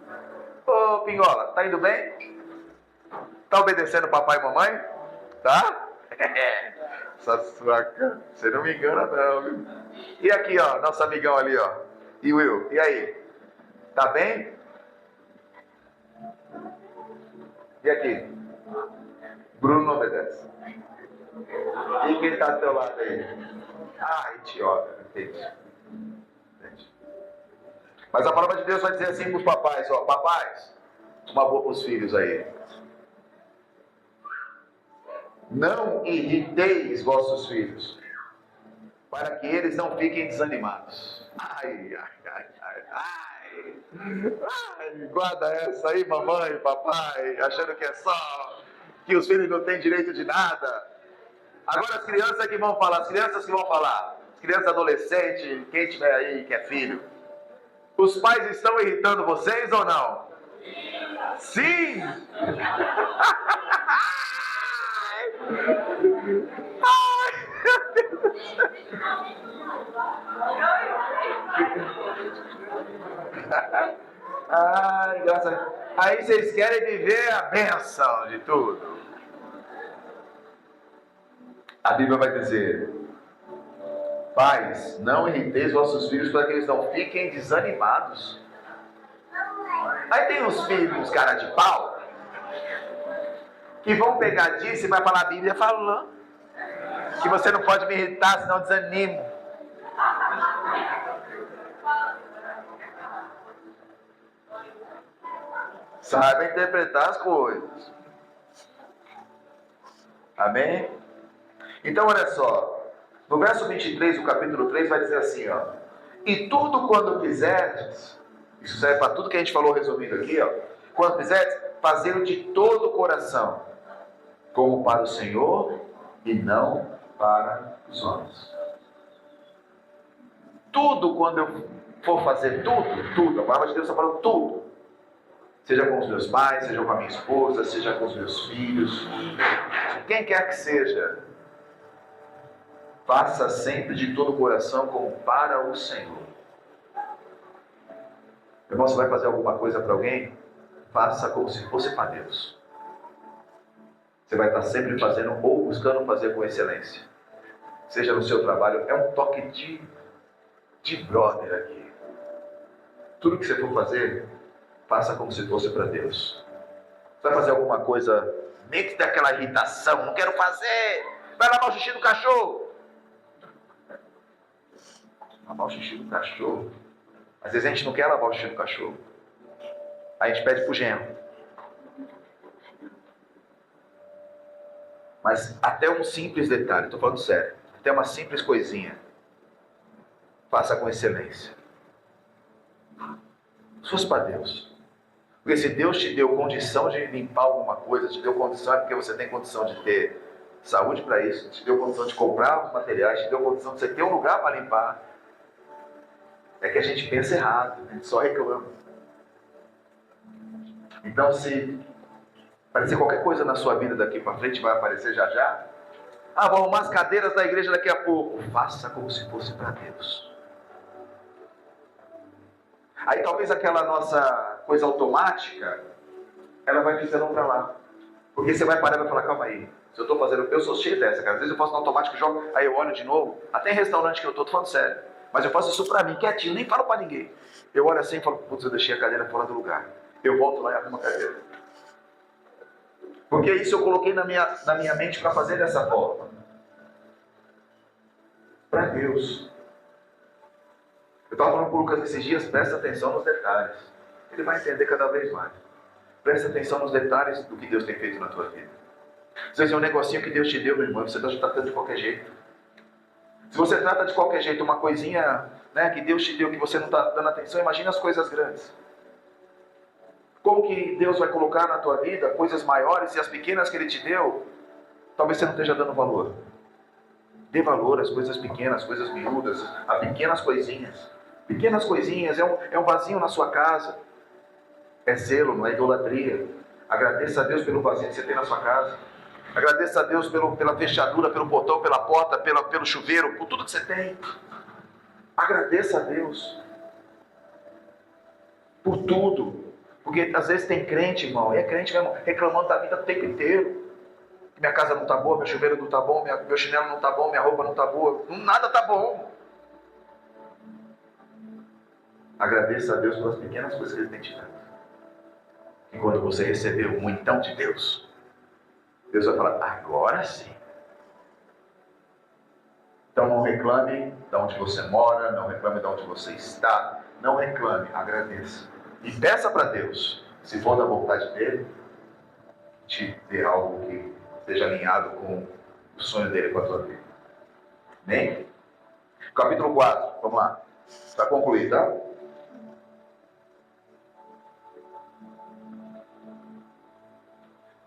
Ô, Pingola, tá indo bem? Tá obedecendo papai e mamãe? Tá? Essa sua cara, você não me engana não, viu? E aqui, ó, nosso amigão ali, ó. E Will, e aí? Tá bem? E aqui? Bruno não obedece. E quem tá do teu lado aí? Ah, idiota, entendi. Mas a palavra de Deus vai dizer assim para os papais, ó, papais, uma boa para os filhos aí. Não irriteis vossos filhos, para que eles não fiquem desanimados. Ai, ai, ai, ai, ai. Ai, guarda essa aí, mamãe e papai, achando que é só, que os filhos não têm direito de nada. Agora as crianças que vão falar, as crianças adolescentes, quem tiver aí que é filho. Os pais estão irritando vocês ou não? Sim! Ai, graças a Deus. Aí vocês querem viver a bênção de tudo. A Bíblia vai dizer: pais, não irriteis vossos filhos para que eles não fiquem desanimados. Aí tem uns filhos, cara de pau, que vão pegar disso e vai falar a Bíblia falando que você não pode me irritar, senão eu desanimo. Saiba interpretar as coisas. Amém? Então olha só, no verso 23 do capítulo 3 vai dizer assim, ó: e tudo quando fizerdes, isso serve para tudo que a gente falou resumindo aqui, ó, quando fizerdes, fazê-lo de todo o coração, como para o Senhor e não para os homens. Tudo, quando eu for fazer tudo, a palavra de Deus está falando tudo, seja com os meus pais, seja com a minha esposa, seja com os meus filhos, quem quer que seja, faça sempre de todo o coração como para o Senhor. Irmão, você vai fazer alguma coisa para alguém? Faça como se fosse para Deus. Você vai estar sempre fazendo ou buscando fazer com excelência. Seja no seu trabalho, é um toque de brother aqui. Tudo que você for fazer, faça como se fosse para Deus. Você vai fazer alguma coisa, nem que dê aquela irritação, não quero fazer, vai lavar o xixi do cachorro. Lavar o xixi do cachorro. Às vezes a gente não quer lavar o xixi do cachorro. Aí a gente pede pro genro. Mas até um simples detalhe, estou falando sério, até uma simples coisinha, faça com excelência. Se fosse para Deus. Porque se Deus te deu condição de limpar alguma coisa, te deu condição, é porque você tem condição de ter saúde para isso, te deu condição de comprar os materiais, te deu condição de você ter um lugar para limpar. É que a gente pensa errado, a gente só reclama. Então, se aparecer qualquer coisa na sua vida daqui para frente, vai aparecer já já. Ah, vou arrumar as cadeiras da igreja daqui a pouco. Faça como se fosse para Deus. Aí talvez aquela nossa coisa automática, ela vai ficando para lá. Porque você vai parar e vai falar, calma aí, se eu estou fazendo, eu sou cheio dessa, cara. Às vezes eu faço no automático, jogo, aí eu olho de novo, até em restaurante que eu estou falando sério. Mas eu faço isso para mim, quietinho, nem falo para ninguém. Eu olho assim e falo, putz, eu deixei a cadeira fora do lugar. Eu volto lá e arrumo a cadeira. Porque isso eu coloquei na minha mente para fazer dessa forma. Para Deus. Eu estava falando com o Lucas esses dias, presta atenção nos detalhes. Ele vai entender cada vez mais. Presta atenção nos detalhes do que Deus tem feito na tua vida. Às vezes é um negocinho que Deus te deu, meu irmão, você está tratando de qualquer jeito. Se você trata de qualquer jeito uma coisinha, né, que Deus te deu, que você não está dando atenção, imagina as coisas grandes. Como que Deus vai colocar na tua vida coisas maiores e as pequenas que Ele te deu, talvez você não esteja dando valor. Dê valor às coisas pequenas, às coisas miúdas, a pequenas coisinhas. Pequenas coisinhas, é um vasinho na sua casa. É zelo, não é idolatria. Agradeça a Deus pelo vasinho que você tem na sua casa. Agradeça a Deus pela fechadura, pelo portão, pela porta, pelo chuveiro, por tudo que você tem. Agradeça a Deus. Por tudo. Porque às vezes tem crente, irmão, e é crente mesmo, reclamando da vida o tempo inteiro. Minha casa não está boa, meu chuveiro não está bom, meu chinelo não está bom, minha roupa não está boa. Nada está bom. Agradeça a Deus pelas pequenas coisas que Ele tem te dado. E quando você receber um então de Deus, Deus vai falar, agora sim. Então não reclame de onde você mora, não reclame de onde você está, não reclame, agradeça. E peça para Deus, se for da vontade dele, te dê algo que esteja alinhado com o sonho dele com a tua vida. Amém? Capítulo 4, vamos lá. Para concluir, tá?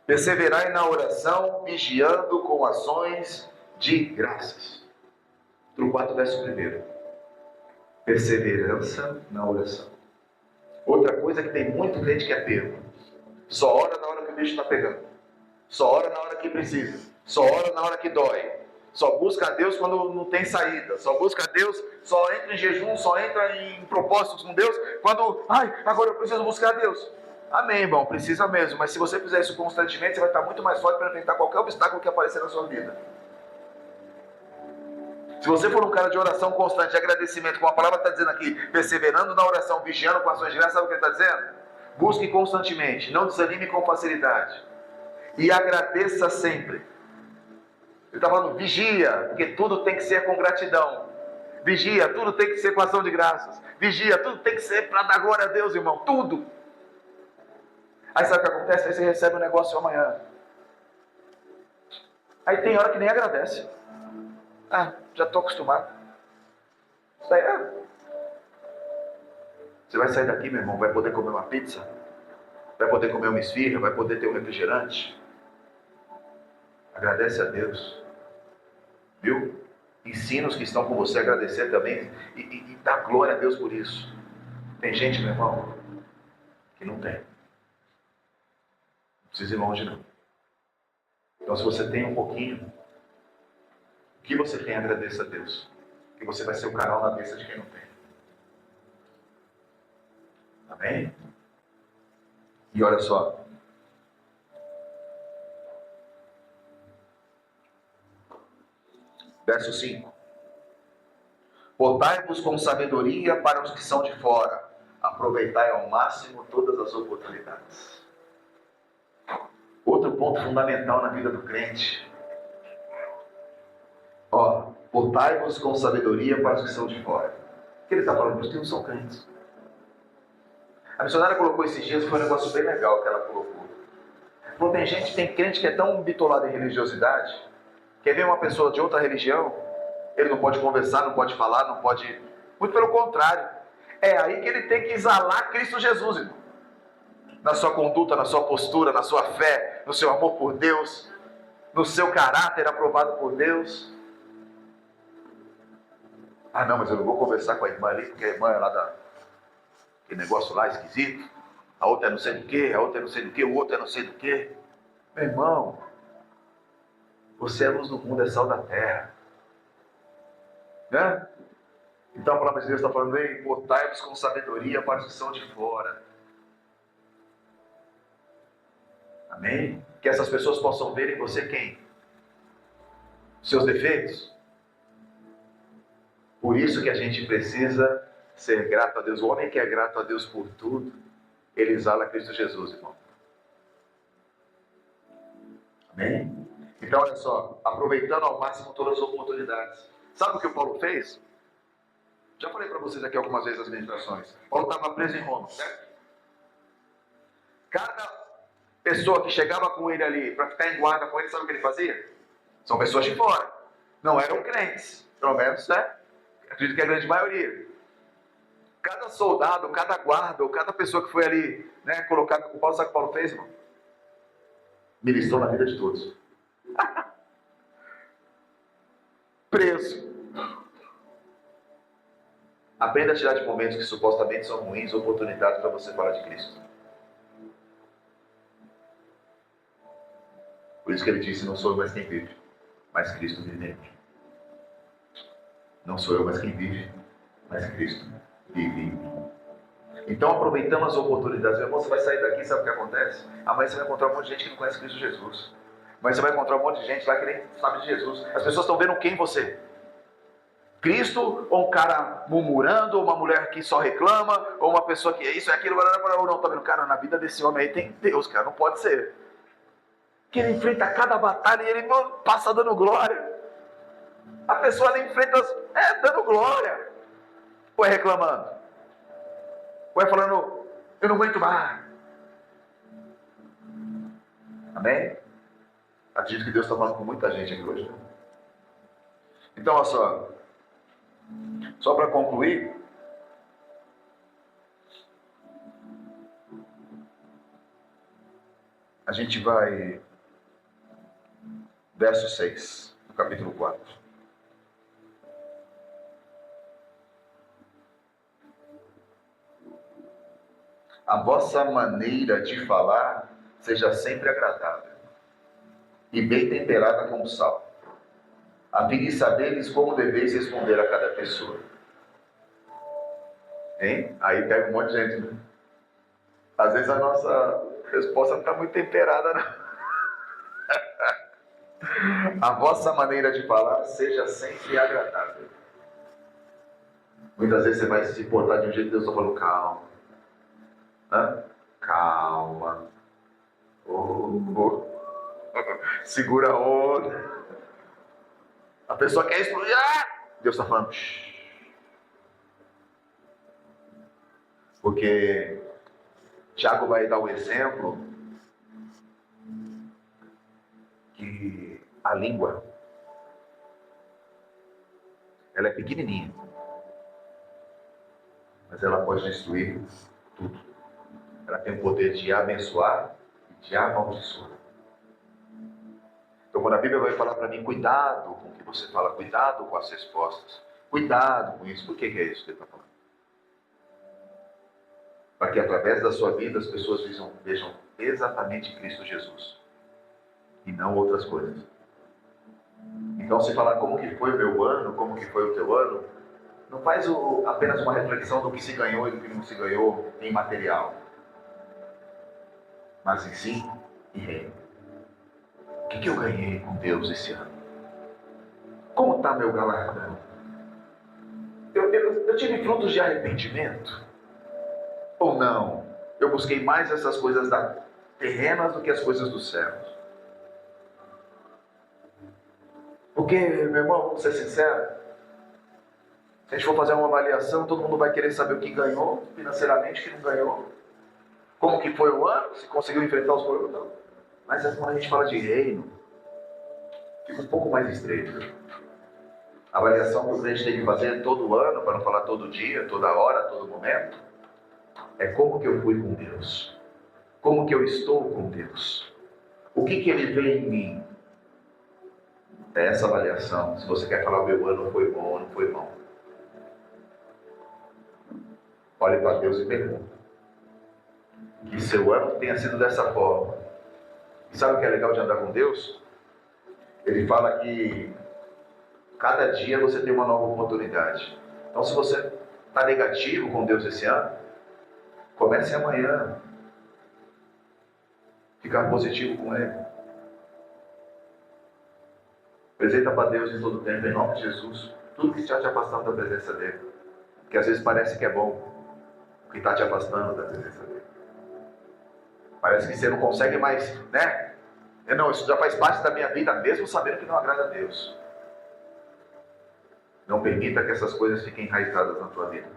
Perseverai na oração, vigiando com ações de graças. Capítulo 4, verso 1. Perseverança na oração. Outra coisa que tem muito crente que é pego. Só ora na hora que o bicho está pegando. Só ora na hora que precisa. Só ora na hora que dói. Só busca a Deus quando não tem saída. Só busca a Deus, só entra em jejum, só entra em propósitos com Deus quando, agora eu preciso buscar a Deus. Amém, irmão, precisa mesmo. Mas se você fizer isso constantemente, você vai estar muito mais forte para enfrentar qualquer obstáculo que aparecer na sua vida. Se você for um cara de oração constante, de agradecimento, como a palavra está dizendo aqui, perseverando na oração, vigiando com ações de graça, sabe o que ele está dizendo? Busque constantemente, não desanime com facilidade. E agradeça sempre. Ele está falando, vigia, porque tudo tem que ser com gratidão. Vigia, tudo tem que ser com ação de graças. Vigia, tudo tem que ser para dar glória a Deus, irmão, tudo. Aí sabe o que acontece? Aí você recebe um negócio amanhã. Aí tem hora que nem agradece. Já estou acostumado. Isso aí é. Você vai sair daqui, meu irmão, vai poder comer uma pizza, vai poder comer uma esfirra, vai poder ter um refrigerante. Agradece a Deus. Viu? Ensina os que estão com você a agradecer também e dá glória a Deus por isso. Tem gente, meu irmão, que não tem. Não precisa ir longe, não. Então, se você tem um pouquinho, o que você tem, agradeça a Deus. Que você vai ser o canal na bênção de quem não tem. Amém? E olha só. Verso 5. Portai-vos com sabedoria para os que são de fora. Aproveitai ao máximo todas as oportunidades. Outro ponto fundamental na vida do crente. Portai-vos com sabedoria para os que são de fora. O que ele está falando? Os que não são crentes. A missionária colocou esses dias, foi um negócio bem legal que ela colocou. Não tem gente, tem crente que é tão bitolado em religiosidade, que ver uma pessoa de outra religião, ele não pode conversar, não pode falar, não pode... Muito pelo contrário. É aí que ele tem que exalar Cristo Jesus, irmão. Na sua conduta, na sua postura, na sua fé, no seu amor por Deus, no seu caráter aprovado por Deus. Não, mas eu não vou conversar com a irmã ali, porque a irmã é lá aquele negócio lá esquisito. A outra é não sei do que, a outra é não sei do que, o outro é não sei do que. Meu irmão, você é luz do mundo, é sal da terra. Né? Então a palavra de Deus está falando, portai-vos com sabedoria para os que são de fora. Amém? Que essas pessoas possam ver em você quem? Seus defeitos. Por isso que a gente precisa ser grato a Deus. O homem que é grato a Deus por tudo, ele exala Cristo Jesus, irmão. Amém? Então, olha só, aproveitando ao máximo todas as oportunidades. Sabe o que o Paulo fez? Já falei para vocês aqui algumas vezes nas meditações. Paulo estava preso em Roma, certo? Cada pessoa que chegava com ele ali para ficar em guarda com ele, sabe o que ele fazia? São pessoas de fora. Não eram crentes, pelo menos, né? Acredito que é a grande maioria. Cada soldado, cada guarda, ou cada pessoa que foi ali, né, colocada com o Paulo, sabe o que o Paulo fez, irmão? Ministrou na vida de todos. Preso. Aprenda a tirar de momentos que supostamente são ruins oportunidades para você falar de Cristo. Por isso que ele disse, não sou eu mais quem vive, mas Cristo vive em mim. Não sou eu mais quem vive, mas Cristo vive em mim. Então, aproveitando as oportunidades. Meu irmão, você vai sair daqui, sabe o que acontece? Amanhã você vai encontrar um monte de gente que não conhece Cristo Jesus. Amanhã você vai encontrar um monte de gente lá que nem sabe de Jesus. As pessoas estão vendo quem você? Cristo, ou um cara murmurando, ou uma mulher que só reclama, ou uma pessoa que é isso, é aquilo, ou não, tá vendo? Cara, na vida desse homem aí tem Deus, cara, não pode ser. Que ele enfrenta cada batalha e ele passa dando glória. A pessoa ali enfrenta, dando glória. Ou é reclamando? Vai falando, eu não aguento mais. Amém? Acredito que Deus está falando com muita gente aqui hoje. Né? Então, olha só para concluir, a gente vai, verso 6, do capítulo 4. A vossa maneira de falar seja sempre agradável e bem temperada com sal, a fim de saberes como deveis responder a cada pessoa. Hein? Aí pega um monte de gente, né? Às vezes a nossa resposta não está muito temperada, não. A vossa maneira de falar seja sempre agradável. Muitas vezes você vai se portar de um jeito que Deus está falando, calma. Hã? Calma. Segura a onda. A pessoa quer explodir. Deus está falando. Shh. Porque Tiago vai dar o exemplo que a língua, ela é pequenininha, mas ela pode destruir tudo. Ela tem o poder de abençoar e de amaldiçoar. Então, quando a Bíblia vai falar para mim, cuidado com o que você fala, cuidado com as respostas, cuidado com isso. Por que é isso que ele está falando? Para que através da sua vida as pessoas vejam exatamente Cristo Jesus e não outras coisas. Então, se falar como que foi o meu ano, como que foi o teu ano, não faz apenas uma reflexão do que se ganhou e do que não se ganhou em material, mas em si, em reino. O que eu ganhei com Deus esse ano? Como está meu galardão? Eu tive frutos de arrependimento? Ou não? Eu busquei mais essas coisas terrenas do que as coisas dos céus? Porque, meu irmão, vamos ser sinceros, se a gente for fazer uma avaliação, todo mundo vai querer saber o que ganhou financeiramente, o que não ganhou, como que foi o ano, se conseguiu enfrentar os problemas, não. Mas quando a gente fala de reino, fica um pouco mais estreito. A avaliação que a gente tem que fazer todo ano, para não falar todo dia, toda hora, todo momento, é como que eu fui com Deus, como que eu estou com Deus, o que Ele vê em mim. É essa avaliação. Se você quer falar o meu ano foi bom ou não foi bom, olhe para Deus e pergunte. Que seu ano tenha sido dessa forma. E sabe o que é legal de andar com Deus? Ele fala que cada dia você tem uma nova oportunidade. Então, se você está negativo com Deus esse ano, comece amanhã ficar positivo com Ele. Apresenta para Deus em todo tempo, em nome de Jesus, tudo que está te afastando da presença dEle. Que às vezes parece que é bom, o que está te afastando da presença dEle. Parece que você não consegue mais, né? Não, isso já faz parte da minha vida, mesmo sabendo que não agrada a Deus. Não permita que essas coisas fiquem enraizadas na tua vida.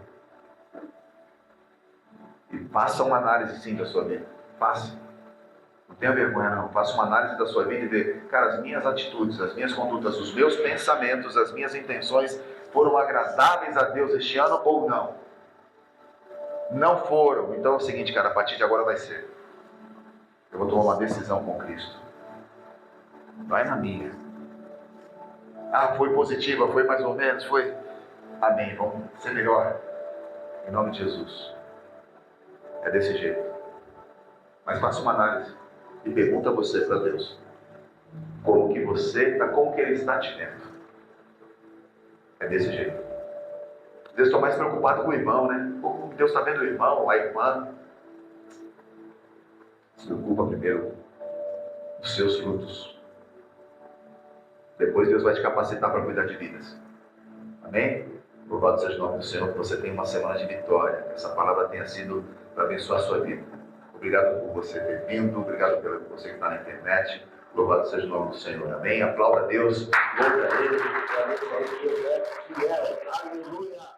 E faça uma análise sim da sua vida. Faça. Não tenha vergonha não. Faça uma análise da sua vida e vê, cara, as minhas atitudes, as minhas condutas, os meus pensamentos, as minhas intenções foram agradáveis a Deus este ano ou não? Não foram. Então é o seguinte, cara, a partir de agora vai ser. Eu vou tomar uma decisão com Cristo. Vai na minha. Foi positiva, foi mais ou menos, foi. Amém, vamos ser melhor. Em nome de Jesus. É desse jeito. Mas faça uma análise e pergunta a você para Deus. Como que você está, como que Ele está te vendo. É desse jeito. Às vezes estou mais preocupado com o irmão, né? Como Deus está vendo o irmão, a irmã. Se preocupa primeiro dos seus frutos. Depois Deus vai te capacitar para cuidar de vidas. Amém? Louvado seja o nome do Senhor, que você tenha uma semana de vitória. Que essa palavra tenha sido para abençoar a sua vida. Obrigado por você ter vindo, obrigado por você que está na internet. Louvado seja o nome do Senhor. Amém? Aplauda a Deus, louva a Ele. Aleluia.